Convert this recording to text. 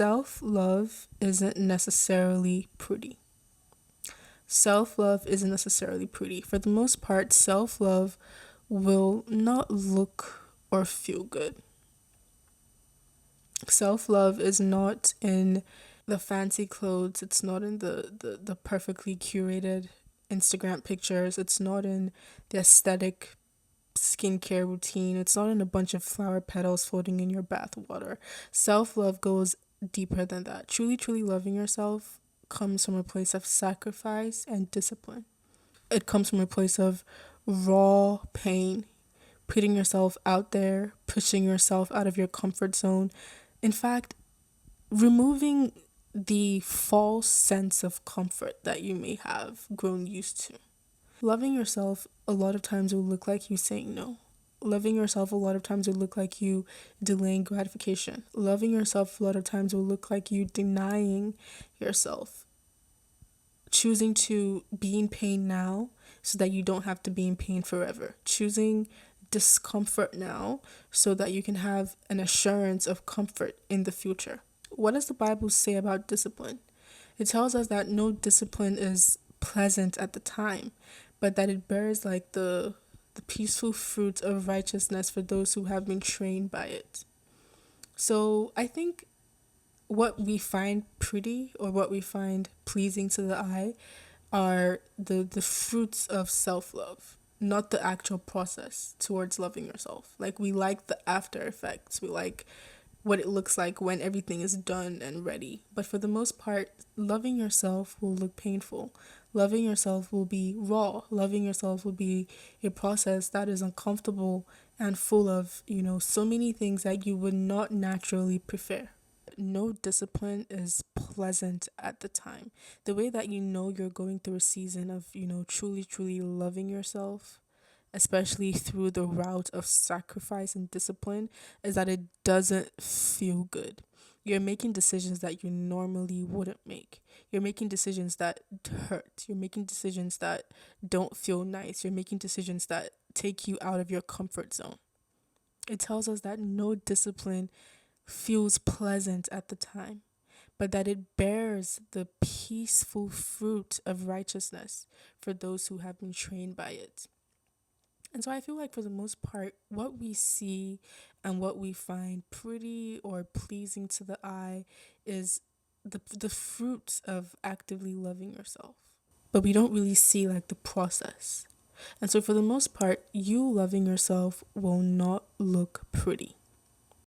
self-love isn't necessarily pretty. Self-love isn't necessarily pretty. For the most part, self-love will not look or feel good. Self-love is not in the fancy clothes, it's not in the perfectly curated Instagram pictures, it's not in the aesthetic skincare routine, it's not in a bunch of flower petals floating in your bath water. Self-love goes deeper than that. Truly loving yourself comes from a place of sacrifice and discipline. It comes from a place of raw pain, putting yourself out there, pushing yourself out of your comfort zone. In fact, removing the false sense of comfort that you may have grown used to. Loving yourself a lot of times will look like you saying no. Loving yourself a lot of times will look like you delaying gratification. Loving yourself a lot of times will look like you denying yourself. Choosing to be in pain now so that you don't have to be in pain forever. Choosing discomfort now so that you can have an assurance of comfort in the future. What does the Bible say about discipline? It tells us that no discipline is pleasant at the time, but that it bears like the peaceful fruit of righteousness for those who have been trained by it. So I think what we find pretty or what we find pleasing to the eye are the fruits of self-love, not the actual process towards loving yourself. Like, we like the after effects, we like what it looks like when everything is done and ready. But for the most part, loving yourself will look painful. Loving yourself will be raw. Loving yourself will be a process that is uncomfortable and full of, so many things that you would not naturally prefer. No discipline is pleasant at the time. The way that you're going through a season of, truly loving yourself, especially through the route of sacrifice and discipline, is that it doesn't feel good. You're making decisions that you normally wouldn't make. You're making decisions that hurt. You're making decisions that don't feel nice. You're making decisions that take you out of your comfort zone. It tells us that no discipline feels pleasant at the time, but that it bears the peaceful fruit of righteousness for those who have been trained by it. And so I feel like for the most part, what we see and what we find pretty or pleasing to the eye is the fruits of actively loving yourself. But we don't really see like the process. And so for the most part, you loving yourself will not look pretty.